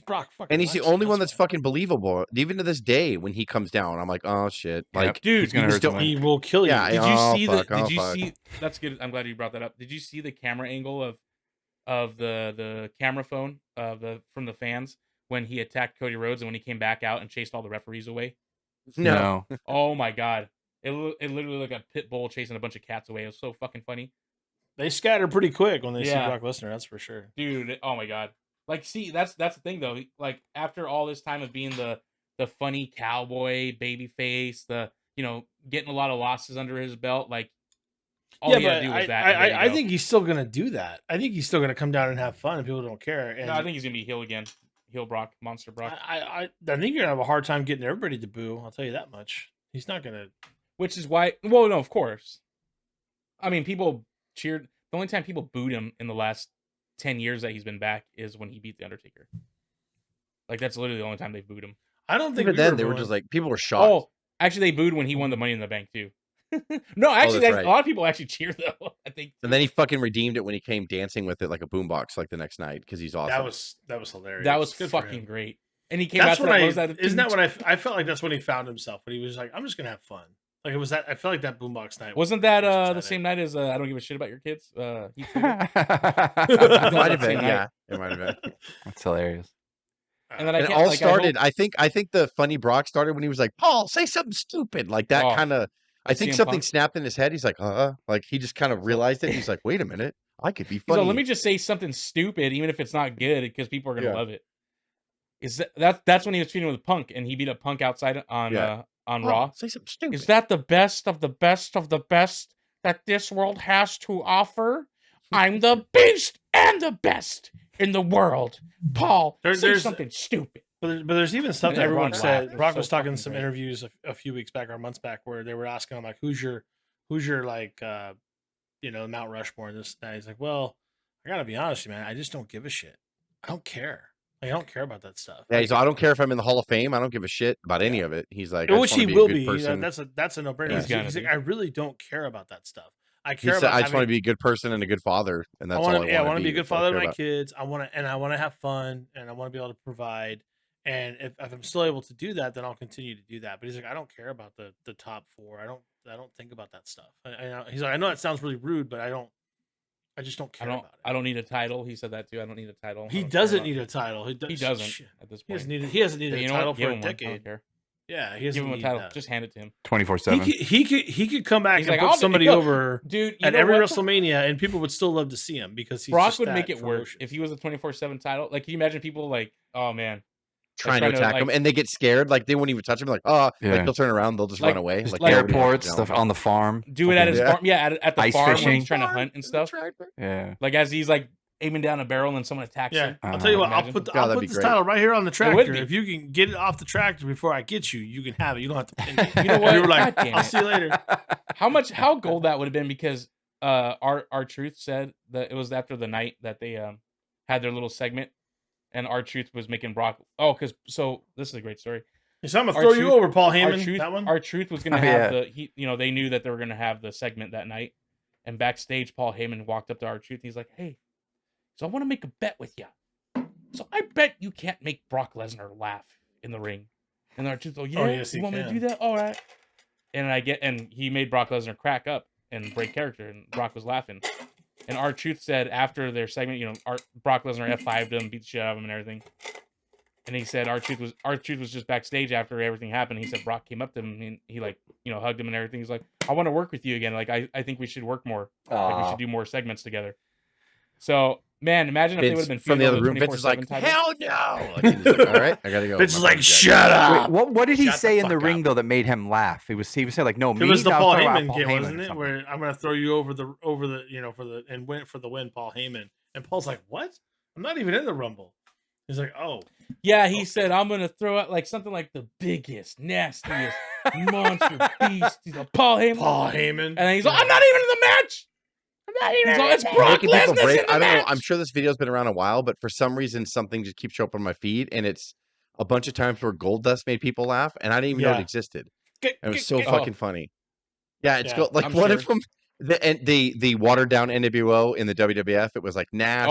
Brock fucking. And he's the only one that's fucking believable. Even to this day, when he comes down, I'm like, oh shit, like, dude, he will kill you. Yeah, did you see? That's good. I'm glad you brought that up. Did you see the camera angle of the camera phone from the fans when he attacked Cody Rhodes and when he came back out and chased all the referees away? No. Oh my god, it literally looked like a pit bull chasing a bunch of cats away. It was so fucking funny. They scatter pretty quick when they see Brock Lesnar. That's for sure, dude. Oh my god. Like, see, that's the thing though. Like, after all this time of being the funny cowboy baby face, getting a lot of losses under his belt, like all he had to do was that. I think he's still gonna do that. I think he's still gonna come down and have fun, and people don't care. And no, I think he's gonna be heel again, heel Brock, monster Brock. I think you're gonna have a hard time getting everybody to boo. I'll tell you that much. He's not gonna. Which is why. Well, no, of course. I mean, people cheered. The only time people booed him in the last 10 years that he's been back is when he beat The Undertaker. Like, that's literally the only time they booed him. I don't think even then they were just like, people were shocked. Oh, actually, they booed when he won the Money in the Bank too. No, actually, right. A lot of people actually cheer though. I think. And then he fucking redeemed it when he came dancing with it like a boombox like the next night because he's awesome. That was hilarious. That was fucking great. And he came out to isn't that what I felt like? That's when he found himself. When he was like, I'm just gonna have fun. Like it was that. I felt like that boombox night. Wasn't that the same night as I Don't Give a Shit About Your Kids? It might have been. Yeah, it might have been. That's hilarious. And then it all started. I think the funny Brock started when he was like, Paul, say something stupid like that. Kind of. I think something snapped in his head. He's like, like he just kind of realized it. He's like, wait a minute, I could be funny. So let me just say something stupid, even if it's not good, because people are gonna love it. That's when he was feuding with Punk, and he beat up Punk outside on Raw. Say something stupid. Is that the best of the best of the best that this world has to offer? I'm the beast and the best in the world. Paul, say something stupid. But there's even stuff that everyone said. Brock was talking in some interviews a few weeks back or months back where they were asking him like, who's your like Mount Rushmore and this and that. He's like, well, I gotta be honest with you, man. I just don't give a shit. I don't care. I don't care about that stuff. Yeah, I don't care if I'm in the Hall of Fame. I don't give a shit about any of it. He's like, which he will be. That's a no-brainer. Yeah. He's like, I really don't care about that stuff. I care about. I just want to be a good person and a good father, and that's all I want. Yeah, I want to be a good father to my kids. I want to have fun, and I want to be able to provide. And if I'm still able to do that, then I'll continue to do that. But he's like, I don't care about the top four. I don't think about that stuff. He's like, I know that sounds really rude, but I just don't care about it. I don't need a title. He said that too. I don't need a title. He doesn't need a title. He doesn't at this point. He hasn't needed a title for a decade. Yeah, he doesn't give him a title. That. Just hand it to him. 24/7. He could come back and put somebody over, dude, at every WrestleMania, and people would still love to see him because he's Brock would make it work if he was a 24/7 title. Like, can you imagine people like, oh man, trying to attack him, and they get scared. Like they won't even touch him. Like, like they'll turn around, they'll just run away. Like airports, stuff on the farm. Do it at his farm. Yeah, at the farm fishing. when he's trying to hunt and stuff. Yeah. Like as he's like aiming down a barrel and someone attacks him. I'll tell you what. I'll put this title right here on the tractor. If you can get it off the tractor before I get you, you can have it. You don't have to pin it. You know what? You were like, I'll see you later. How gold that would have been, because our Truth said that it was after the night that they had their little segment, and our Truth was making Brock. This is a great story. So I'm gonna throw you over, Paul Heyman. That one. Our Truth was gonna have they knew that they were gonna have the segment that night, and backstage, Paul Heyman walked up to our Truth. He's like, "Hey, so I want to make a bet with you. So I bet you can't make Brock Lesnar laugh in the ring." And our Truth, you want me to do that? All right. And he made Brock Lesnar crack up and break character, and Brock was laughing. And our Truth said after their segment, Brock Lesnar F5'd him, beat the shit out of him and everything. And he said our Truth was just backstage after everything happened. He said Brock came up to him and he hugged him and everything. He's like, "I want to work with you again. Like I think we should work more. Like we should do more segments together." So, man, imagine if they would have been from the other room. Vince is like, "Hell no!" Like, he's like, "All right, I gotta go." Vince is like, "Shut up." Wait, what did he say in the ring though that made him laugh? He was saying like, "No, me." It was the Paul Heyman game, wasn't it? Where I'm gonna throw you over the and win for the win, Paul Heyman. And Paul's like, "What? I'm not even in the Rumble." He's like, "Oh." Yeah, he said, "I'm gonna throw out like something like the biggest, nastiest monster beast." He's like, Paul Heyman. And then he's like, "I'm not even in the match. I'm not even. It's Brock Lesnar." I don't know. I'm sure this video's been around a while, but for some reason, something just keeps showing up on my feed, and it's a bunch of times where Goldust made people laugh, and I didn't even know it existed. It was so fucking funny. Yeah, it's like one of them. The watered down NWO in the WWF, it was like Nash,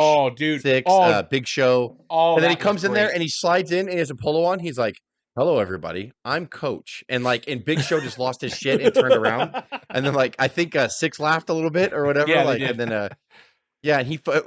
Big Show, and then he comes in there and he slides in and he has a polo on. He's like, "Hello, everybody, I'm Coach," and Big Show just lost his shit and turned around, and then I think Six laughed a little bit or whatever, and then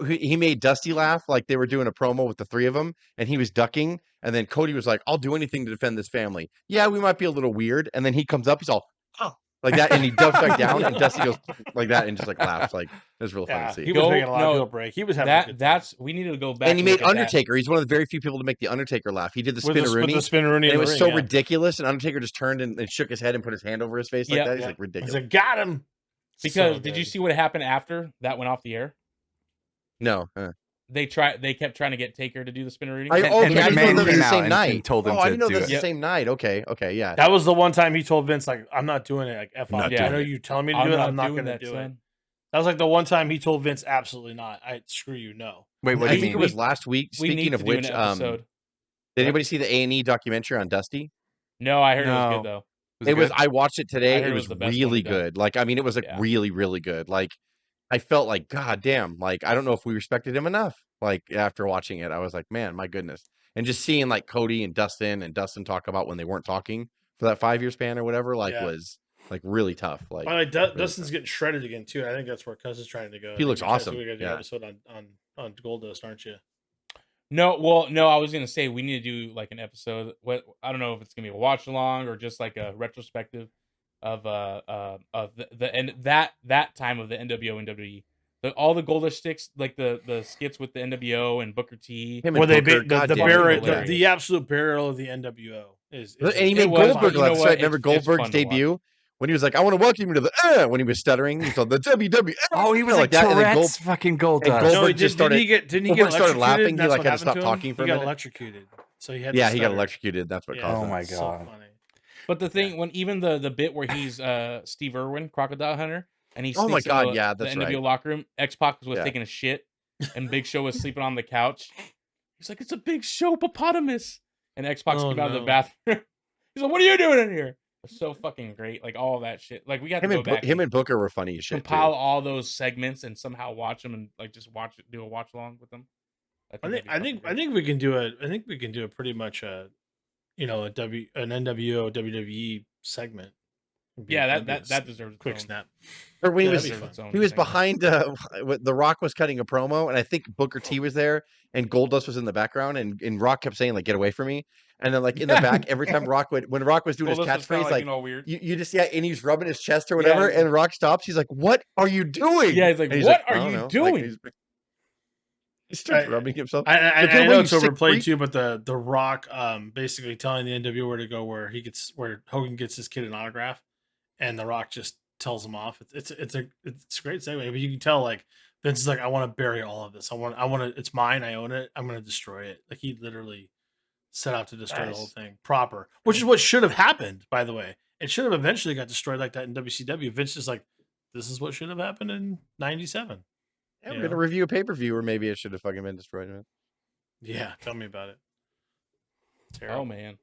he made Dusty laugh, like they were doing a promo with the three of them, and he was ducking, and then Cody was like, "I'll do anything to defend this family. Yeah, we might be a little weird," and then he comes up, he's all, "Oh." Like that, and he ducks back down, and Dusty goes like that, and just laughs. Like it was real fun to see. He was making a lot of people break. He was having we needed to go back. And he made Undertaker. He's one of the very few people to make the Undertaker laugh. He did the spinneroonie. And it was so ridiculous. And Undertaker just turned and shook his head and put his hand over his face like that. He's like, ridiculous. He's like, "Got him." Because did you see what happened after that went off the air? No. They kept trying to get Taker to do the spinneroonie. I didn't know that was the same night. And told him I didn't know that was the same night. Okay, yeah. That was the one time he told Vince, like, "I'm not doing it. Like, F off. I know you telling me to do it. I'm not going to do it." That was like the one time he told Vince, "Absolutely not. Screw you, no." Wait, what do you mean? I think it was last week. Speaking of which, did anybody see the A&E documentary on Dusty? No, I heard it was good though. It was. I watched it today. It was really good. Like, I mean, it was really, really good. Like, I felt like, God damn, like, I don't know if we respected him enough. Like, after watching it, I was like, man, my goodness. And just seeing like Cody and Dustin talk about when they weren't talking for that 5-year span or whatever, was like really tough. Like, Dustin's getting shredded again too. I think that's where Cuz is trying to go. He looks awesome. We're gonna do an episode on Goldust, aren't you? No, I was gonna say we need to do like an episode. I don't know if it's gonna be a watch along or just like a retrospective of the end that time of the NWO and WWE. All the Goldust sticks, like the skits with the NWO and Booker T. Where they the absolute burial of the NWO is and he made Goldberg last night. Remember Goldberg's debut when he was like, "I want to welcome you to the," when he was stuttering, he told the WWE. Oh, he was like that. Tourette's fucking Goldust. Goldberg just started. Didn't he get started laughing? He like had to stop talking for a minute. He got electrocuted. So he had. Yeah, he got electrocuted. That's what caused it. Oh my god. But the thing when even the bit where he's Steve Irwin, Crocodile Hunter. And he oh my god, that's the NWO locker room. X-Pac was taking a shit, and Big Show was sleeping on the couch. He's like, "It's a Big Show hippopotamus," and X-Pac came out of the bathroom. He's like, "What are you doing in here?" It's so fucking great, like all that shit. Like we got to go back. Him and Booker were funny as shit. Compile all those segments and somehow watch them and like just do a watch along with them. I think we can do a pretty much an NWO WWE segment. Yeah, that deserves a quick snap. Or when he was behind the Rock was cutting a promo, and I think Booker T was there, and Goldust was in the background, and Rock kept saying like, "Get away from me," and then like in the back, every time when Rock was doing his catchphrase, like weird. You just and he's rubbing his chest or whatever, and Rock stops. He's like, "What are you doing?" Yeah, he's like, "What are you doing?" He starts rubbing himself. I know it's overplayed too, but the Rock basically telling the NWO where to go, where Hogan gets his kid an autograph, and the Rock just tells him off. It's a great segue, but you can tell like Vince is like, I want to bury all of this. I want to. It's mine. I own it. I'm going to destroy it. Like he literally set out to destroy the whole thing proper, which is what should have happened. By the way, it should have eventually got destroyed like that in WCW. Vince is like, this is what should have happened in '97. Yeah, we're gonna review a pay-per-view, or maybe it should have fucking been destroyed. Man. Yeah, tell me about it. Terrible. Oh man,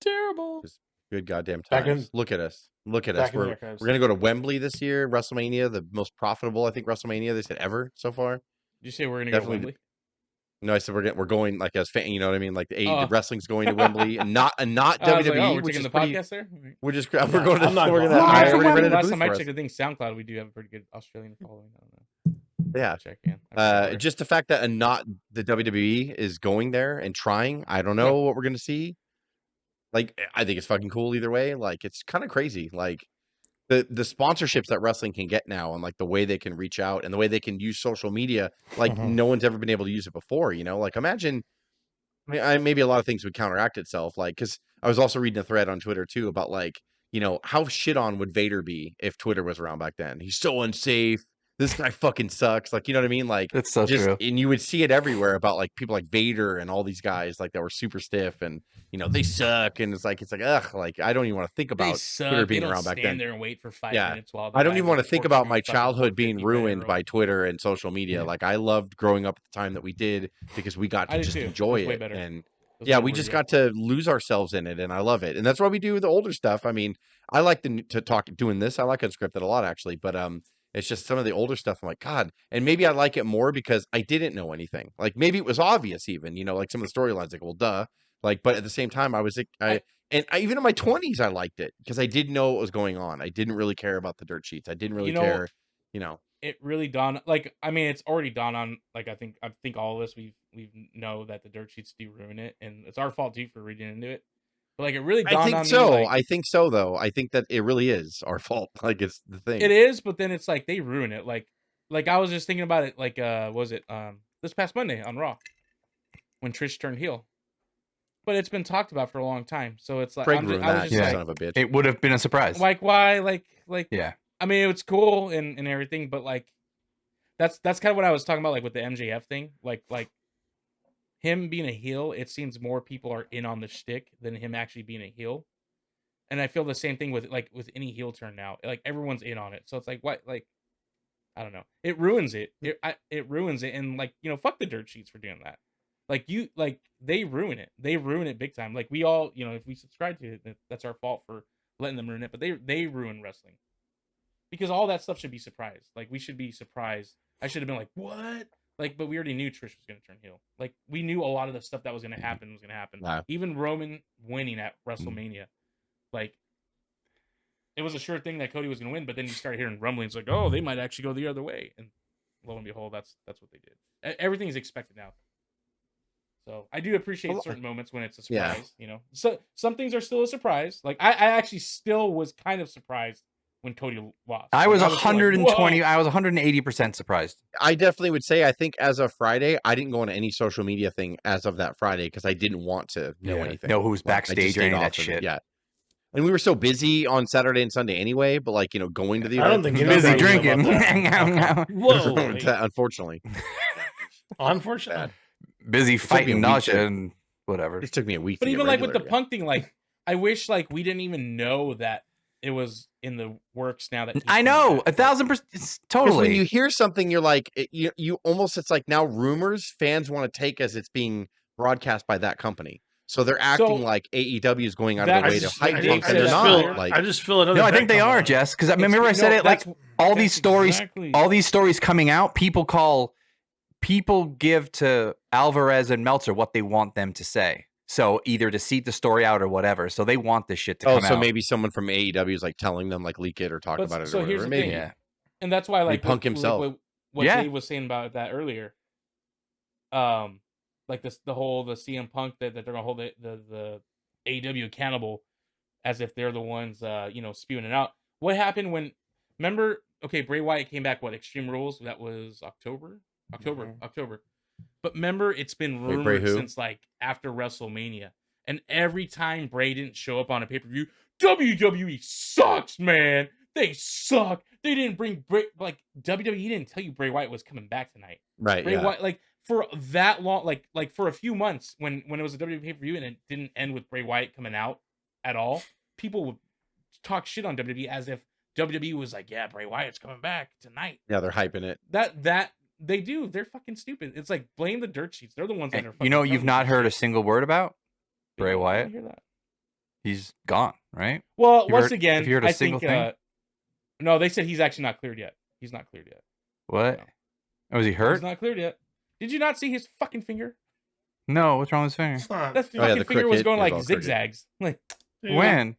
terrible. Just good goddamn times. Look at us. Look at us. We're gonna go to Wembley this year. WrestleMania, the most profitable, I think, WrestleMania they said ever so far. Did you say we're gonna go to Wembley? No, I said we're going like as fan. You know what I mean? Like the wrestling's going to Wembley, and not WWE. Like, we're taking the podcast there. We're just we're going to. We're gonna. I already rented a booth for us. I checked. I think SoundCloud. We do have a pretty good Australian following. I don't know. Yeah. Check in. Just the fact that not the WWE is going there and trying. I don't know what we're gonna see. Like, I think it's fucking cool either way. Like, it's kind of crazy. Like, the sponsorships that wrestling can get now, and like the way they can reach out and the way they can use social media, like no one's ever been able to use it before. You know, like imagine. I mean, maybe a lot of things would counteract itself. Like, because I was also reading a thread on Twitter too about like, you know, how shit on would Vader be if Twitter was around back then? He's so unsafe. This guy fucking sucks. Like, you know what I mean? Like, it's so true. And you would see it everywhere about like people like Vader and all these guys like that were super stiff and you know they suck. And it's like ugh. Like I don't even want to think about Twitter being around back then. Stand there and wait for 5 minutes while I don't even want to think about my childhood being ruined by Twitter and social media. Like I loved growing up at the time that we did because we got to just enjoy it. And we just got to lose ourselves in it, and I love it. And that's why we do the older stuff. I mean, I like to talk doing this. I like Unscripted a lot actually, but it's just some of the older stuff. I'm like, God, and maybe I like it more because I didn't know anything. Like maybe it was obvious, even like some of the storylines. Like, well, duh. Like, but at the same time, I was like, even in my 20s, I liked it because I didn't know what was going on. I didn't really care about the dirt sheets. I didn't really care. You know, it really dawned. Like, I mean, it's already dawned on. Like, I think all of us we know that the dirt sheets do ruin it, and it's our fault too for reading into it. But like it really dawned on me. I think so, though. I think that it really is our fault. Like it's the thing. It is, but then it's like they ruin it. Like I was just thinking about it. Like was it this past Monday on Raw when Trish turned heel? But it's been talked about for a long time, so it's like I was just like, son of a bitch. It would have been a surprise. Like why? Like yeah. I mean, it's cool and everything, but like that's kind of what I was talking about, like with the MJF thing, like. Him being a heel, it seems more people are in on the shtick than him actually being a heel. And I feel the same thing with any heel turn now. Like everyone's in on it. So it's like what I don't know. It ruins it. It ruins it. And like, you know, fuck the dirt sheets for doing that. Like they ruin it. They ruin it big time. Like we all, you know, if we subscribe to it, that's our fault for letting them ruin it. But they ruin wrestling. Because all that stuff should be surprised. Like we should be surprised. I should have been like, what? Like, but we already knew Trish was going to turn heel. Like, we knew a lot of the stuff that was going to happen was going to happen. Wow. Even Roman winning at WrestleMania, like, it was a sure thing that Cody was going to win. But then you start hearing rumblings like, oh, they might actually go the other way. And lo and behold, that's what they did. Everything is expected now. So I do appreciate certain moments when it's a surprise. You know, so some things are still a surprise. Like I actually still was kind of surprised when Cody lost. I was 120. I was 180% surprised. I definitely would say, I think as of Friday, I didn't go on any social media thing as of that Friday because I didn't want to know anything. Know who's backstage or any of that shit. Yeah. And we were so busy on Saturday and Sunday anyway, but like, you know, going to the event. I don't think busy drinking. Whoa. Unfortunately. Unfortunately. Busy fighting nausea and whatever. It took me a week. But even like with the Punk thing, like I wish like we didn't even know that it was in the works now that I know 1,000%. Totally. When you hear something, you're like, you almost, it's like now rumors fans want to take as it's being broadcast by that company. So they're acting like AEW is going out of their way to hype Punk, and they're not. Like, I just feel it. No, I think they are, Jess. Because I remember I said it. Like all these stories, all these stories coming out, people give to Alvarez and Meltzer what they want them to say. So either to seed the story out or whatever. So they want this shit to come out. So maybe someone from AEW is like telling them like leak it or talk about it. So or here's the maybe. thing. Yeah. And that's why like Punk himself. What Dave was saying about that earlier. Like the CM Punk that they're gonna hold the AEW accountable as if they're the ones spewing it out. What happened when remember Bray Wyatt came back, Extreme Rules? That was October. But remember, it's been rumored since like after WrestleMania, and every time Bray didn't show up on a pay-per-view, WWE sucks, man. They suck. They didn't bring Bray, like WWE didn't tell you Bray Wyatt was coming back tonight. Right. Bray Wyatt, like for that long, like for a few months when it was a WWE pay-per-view and it didn't end with Bray Wyatt coming out at all, people would talk shit on WWE as if WWE was like, yeah, Bray Wyatt's coming back tonight. Yeah, they're hyping it. That they do. They're fucking stupid. It's like blame the dirt sheets. They're the ones that are fucking. You know, you've not heard a single word about Bray Wyatt. Hear that? He's gone, right? Well, once again, have you heard a single thing? No, they said he's actually not cleared yet. He's not cleared yet. What? No. Oh, was he hurt? He's not cleared yet. Did you not see his fucking finger? No, what's wrong with his finger? That fucking finger was going like zigzags. Like when?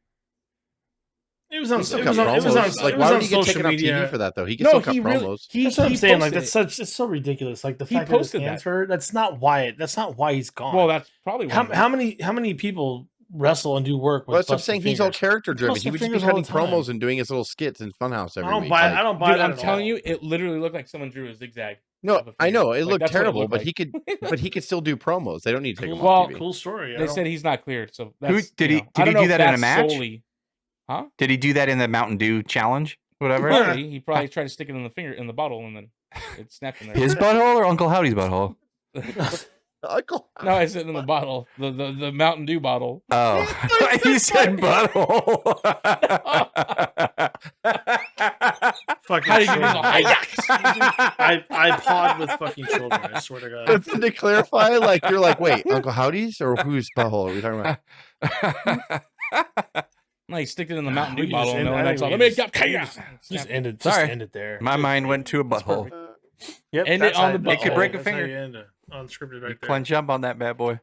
It was on. Like, why would he get taken off TV for that though? He can still cut promos. That's what I'm saying. Like it's so ridiculous. Like the fact that his hands hurt. That's not why he's gone. Well, that's probably how many people wrestle and do work with. Well, that's what I'm saying. He's all character driven. He would just be cutting promos and doing his little skits in Funhouse every week. I don't buy it. I'm telling you, it literally looked like someone drew a zigzag. No, I know it looked terrible, but he could, still do promos. They don't need to take him off TV. Cool story. They said he's not cleared. So did he do that in a match? Huh? Did he do that in the Mountain Dew challenge? Whatever. He probably tried to stick it in the bottle, and then it snapped in there. His butthole or Uncle Howdy's butthole? No, I said in the bottle, the Mountain Dew bottle. Oh, he said butthole. Fucking. How did you I pod with fucking children. I swear to God. But to clarify, like you're like, wait, Uncle Howdy's or whose butthole are we talking about? No, he stick it in the Mountain Dew bottle, and that's all. Let me just end it. Just end it there. My mind went to a butthole. Yep, end it on the butthole. It could break a finger. Unscripted, right there. Clench up on that bad boy.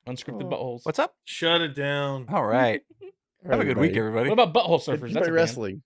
Unscripted buttholes. What's up? Shut it down. All right. Have a good week, everybody. What about butthole surfers? That's wrestling.